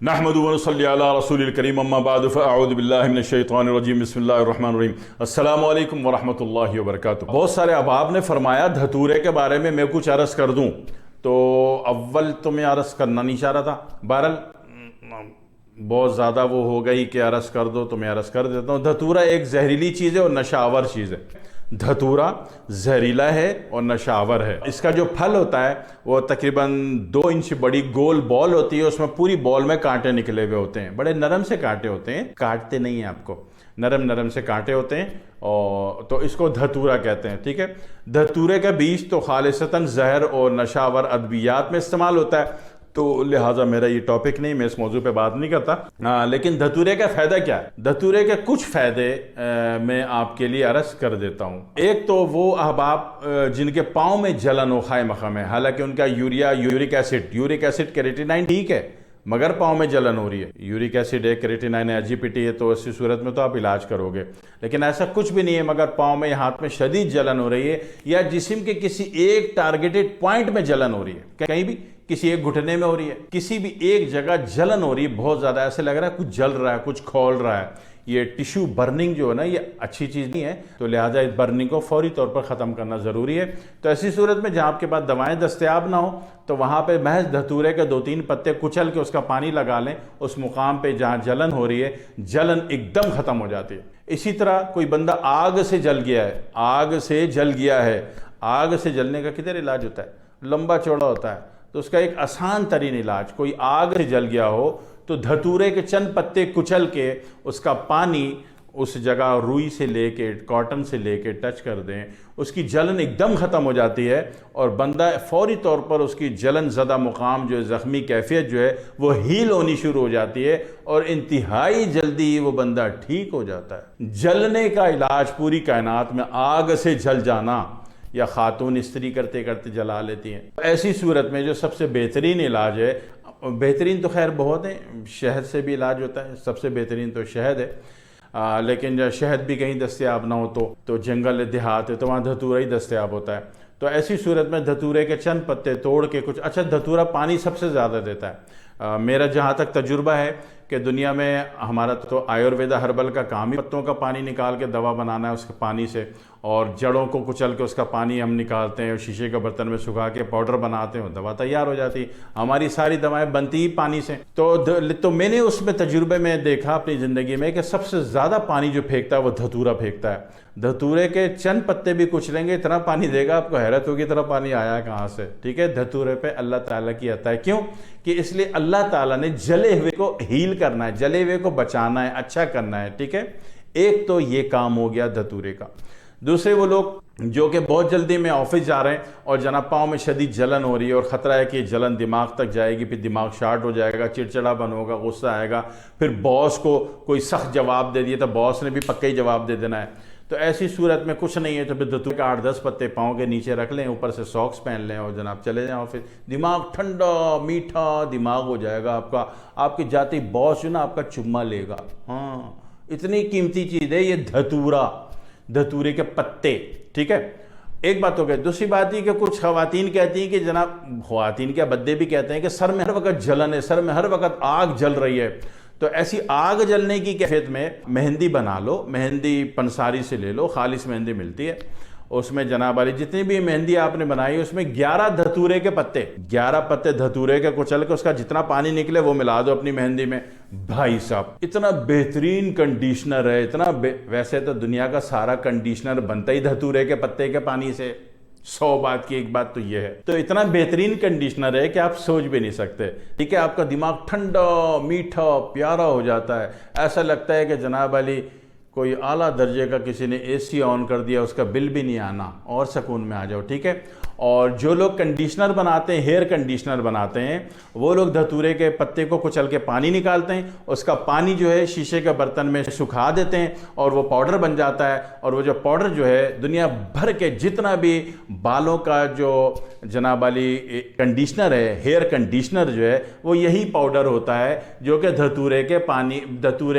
نحمد ونصلی علی رسول الکریم اما بعد فاعوذ باللہ من الشیطان الرجیم بسم اللہ الرحمن الرحیم السلام علیکم ورحمۃ اللہ وبرکاتہ۔ بہت سارے احباب نے فرمایا دھتورے کے بارے میں کچھ عرض کر دوں، تو اول تو میں عرض کرنا نہیں چاہ رہا تھا، بہرحال بہت زیادہ وہ ہو گئی کہ عرض کر دو تو میں عرض کر دیتا ہوں۔ دھتورا ایک زہریلی چیز ہے اور نشہ آور چیز ہے۔ دھتورا زہریلا ہے اور نشہ آور ہے۔ اس کا جو پھل ہوتا ہے وہ تقریباً 2 انچ بڑی گول بال ہوتی ہے، اس میں پوری بال میں کانٹے نکلے ہوئے ہوتے ہیں، بڑے نرم سے کانٹے ہوتے ہیں، کاٹتے نہیں ہیں آپ کو، نرم سے کانٹے ہوتے ہیں، اور تو اس کو دھتورا کہتے ہیں، ٹھیک ہے۔ دھتورے کا بیج تو خالصتاً زہر اور نشہ آور ادویات میں استعمال ہوتا ہے، تو لہٰذا میرا یہ ٹاپک نہیں، میں اس موضوع پہ بات نہیں کرتا۔ لیکن دھتورے کا فائدہ کیا ہے؟ دھتورے کے کچھ فائدے میں آپ کے لیے عرض کر دیتا ہوں۔ ایک تو وہ احباب جن کے پاؤں میں جلن و خائے مخم ہے، حالانکہ ان کا یورک ایسڈ کیریٹینائن ٹھیک ہے، مگر پاؤں میں جلن ہو رہی ہے، یورک ایسڈ ہے، کیریٹینائن ہے، GPT ہے، تو اسی صورت میں تو آپ علاج کرو گے، لیکن ایسا کچھ بھی نہیں ہے، مگر پاؤں میں یا ہاتھ میں شدید جلن ہو رہی ہے، یا جسم کے کسی ایک ٹارگیٹڈ پوائنٹ میں جلن ہو رہی ہے، کہیں بھی کسی ایک گھٹنے میں ہو رہی ہے، کسی بھی ایک جگہ جلن ہو رہی ہے، بہت زیادہ ایسے لگ رہا ہے کچھ جل رہا ہے، کچھ کھول رہا ہے، یہ ٹیشو برننگ جو ہے نا، یہ اچھی چیز نہیں ہے، تو لہٰذا اس برننگ کو فوری طور پر ختم کرنا ضروری ہے۔ تو ایسی صورت میں جہاں آپ کے پاس دوائیں دستیاب نہ ہو تو وہاں پہ محض دھتورے کے 2-3 پتے کچل کے اس کا پانی لگا لیں، اس مقام پہ جہاں جلن ہو رہی ہے، جلن ایک دم ختم ہو جاتی ہے۔ اسی طرح کوئی بندہ آگ سے جل گیا ہے، آگ سے جلنے کا کدھر علاج ہوتا ہے؟ لمبا چوڑا ہوتا ہے، تو اس کا ایک آسان ترین علاج، کوئی آگ سے جل گیا ہو تو دھتورے کے چند پتے کچل کے اس کا پانی اس جگہ روئی سے لے کے کاٹن سے لے کے ٹچ کر دیں، اس کی جلن ایک دم ختم ہو جاتی ہے، اور بندہ فوری طور پر اس کی جلن زدہ مقام جو ہے، زخمی کیفیت جو ہے وہ ہیل ہونی شروع ہو جاتی ہے، اور انتہائی جلدی وہ بندہ ٹھیک ہو جاتا ہے۔ جلنے کا علاج پوری کائنات میں آگ سے جل جانا، یا خاتون استری کرتے کرتے جلا لیتی ہیں، ایسی صورت میں جو سب سے بہترین علاج ہے، بہترین تو خیر بہت ہیں، شہد سے بھی علاج ہوتا ہے، سب سے بہترین تو شہد ہے، لیکن جب شہد بھی کہیں دستیاب نہ ہو تو جنگل دیہات ہے تو وہاں دھتورا ہی دستیاب ہوتا ہے۔ تو ایسی صورت میں دھتورے کے چند پتے توڑ کے کچھ، اچھا دھتورا پانی سب سے زیادہ دیتا ہے، میرا جہاں تک تجربہ ہے کہ دنیا میں ہمارا تو آیورویدا ہربل کا کام ہی پتوں کا پانی نکال کے دوا بنانا ہے اس کے پانی سے، اور جڑوں کو کچل کے اس کا پانی ہم نکالتے ہیں اور شیشے کے برتن میں سکھا کے پاؤڈر بناتے ہیں، دوا تیار ہو جاتی ہے۔ ہماری ساری دوائیں بنتی ہی پانی سے، تو میں نے اس میں تجربے میں دیکھا اپنی زندگی میں کہ سب سے زیادہ پانی جو پھینکتا ہے وہ دھتورا پھینکتا ہے۔ دھتورے کے چند پتے بھی کچلیں گے، اتنا پانی دے گا آپ کو حیرت ہوگی اتنا پانی آیا کہاں سے، ٹھیک ہے۔ دھتورے پہ اللہ تعالیٰ کی عطا ہے، کیوں کہ اس لیے اللہ تعالیٰ نے جلے ہوئے کو ہیل کرنا ہے، جلے ہوئے کو بچانا ہے، اچھا کرنا ہے، ٹھیک ہے۔ ایک تو یہ کام ہو گیا دھتورے کا۔ دوسرے وہ لوگ جو کہ بہت جلدی میں آفس جا رہے ہیں اور جناب پاؤں میں شدید جلن ہو رہی ہے اور خطرہ ہے کہ جلن دماغ تک جائے گی، پھر دماغ شارٹ ہو جائے گا، چڑچڑا بن ہوگا، غصہ آئے گا، پھر باس کو کوئی سخت جواب دے دیا تو باس نے بھی پکا ہی جواب دے دینا ہے، تو ایسی صورت میں کچھ نہیں ہے تو پھر دھتورے کا 8-10 پتے پاؤں کے نیچے رکھ لیں، اوپر سے ساکس پہن لیں اور جناب چلے جائیں آفس، دماغ ٹھنڈا میٹھا دماغ ہو جائے گا آپ کا، آپ کے جاتے ہی باس جو نا آپ کا چمہ لے گا۔ ہاں، اتنی قیمتی چیز ہے یہ دھتورے کے پتے، ٹھیک ہے۔ ایک بات ہو گئی۔ دوسری بات یہ کہ کچھ خواتین کہتی ہیں کہ جناب، خواتین کیا بدے بھی کہتے ہیں کہ سر میں ہر وقت جلن ہے، سر میں ہر وقت آگ جل رہی ہے، تو ایسی آگ جلنے کی کیفیت میں مہندی بنا لو، مہندی پنساری سے لے لو، خالص مہندی ملتی ہے، اس میں جناب علی جتنی بھی مہندی آپ نے بنائی اس میں 11 دھتورے کے پتے، 11 پتے دھتورے کے کچل کے اس کا جتنا پانی نکلے وہ ملا دو اپنی مہندی میں، بھائی صاحب اتنا بہترین کنڈیشنر ہے، ویسے تو دنیا کا سارا کنڈیشنر بنتا ہی دھتورے کے پتے کے پانی سے، 100 بات کی ایک بات تو یہ ہے، تو اتنا بہترین کنڈیشنر ہے کہ آپ سوچ بھی نہیں سکتے، ٹھیک ہے۔ آپ کا دماغ ٹھنڈا میٹھا پیارا ہو جاتا ہے، ایسا لگتا ہے کہ جناب علی کوئی اعلیٰ درجے کا کسی نے AC آن کر دیا، اس کا بل بھی نہیں آنا، اور سکون میں آ جاؤ، ٹھیک ہے۔ اور جو لوگ کنڈیشنر بناتے ہیں، ہیئر کنڈیشنر بناتے ہیں، وہ لوگ دھتورے کے پتے کو کچل کے پانی نکالتے ہیں، اس کا پانی جو ہے شیشے کے برتن میں سکھا دیتے ہیں اور وہ پاؤڈر بن جاتا ہے، اور وہ جو پاؤڈر جو ہے دنیا بھر کے جتنا بھی بالوں کا جو جناب علی کنڈیشنر ہے، ہیئر کنڈیشنر جو ہے وہ یہی پاؤڈر ہوتا ہے جو کہ دھتورے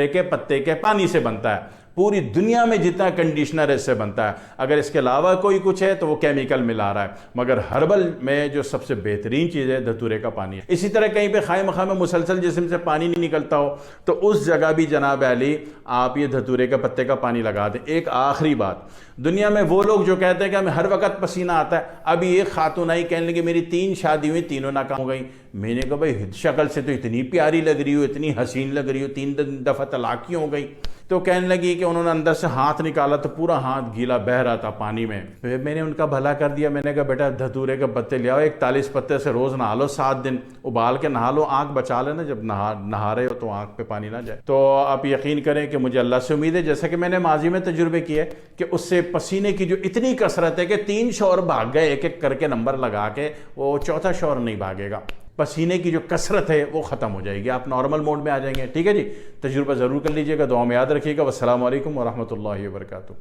کے پتے کے پانی سے بنتا ہے۔ پوری دنیا میں جتنا کنڈیشنر اس سے بنتا ہے، اگر اس کے علاوہ کوئی کچھ ہے تو وہ کیمیکل ملا رہا ہے، مگر ہربل میں جو سب سے بہترین چیز ہے دھتورے کا پانی ہے۔ اسی طرح کہیں پہ خائے مخواہ میں مسلسل جسم سے پانی نہیں نکلتا ہو تو اس جگہ بھی جناب علی آپ یہ دھتورے کے پتے کا پانی لگا دیں۔ ایک آخری بات، دنیا میں وہ لوگ جو کہتے ہیں کہ ہمیں ہر وقت پسینہ آتا ہے، ابھی ایک خاتون آئی کہنے لگی میری 3 شادی ہوئی، تینوں ناکام ہو گئی۔ میں نے کہا بھائی شکل سے تو اتنی پیاری لگ رہی ہو، اتنی حسین لگ رہی ہو، 3 دفعہ طلاق ہو گئی۔ تو کہنے لگی کہ انہوں نے اندر سے ہاتھ نکالا تو پورا ہاتھ گیلا بہہ رہا تھا پانی میں۔ پھر میں نے ان کا بھلا کر دیا، میں نے کہا بیٹا دھتورے کے پتے لے آؤ، 41 پتے سے روز نہا لو، 7 دن ابال کے نہا لو، آنکھ بچا لینا، جب نہا رہے ہو تو آنکھ پہ پانی نہ جائے۔ تو آپ یقین کریں کہ مجھے اللہ سے امید ہے، جیسا کہ میں نے ماضی میں تجربے کیے، کہ اس سے پسینے کی جو اتنی کثرت ہے کہ 3 شوہر بھاگ گئے ایک ایک کر کے نمبر لگا کے، وہ چوتھا شوہر نہیں بھاگے گا۔ پسینے کی جو کثرت ہے وہ ختم ہو جائے گی، آپ نارمل موڈ میں آ جائیں گے۔ ٹھیک ہے جی، تجربہ ضرور کر لیجئے گا، دعا میں یاد رکھیے گا۔ والسلام علیکم ورحمۃ اللہ وبرکاتہ۔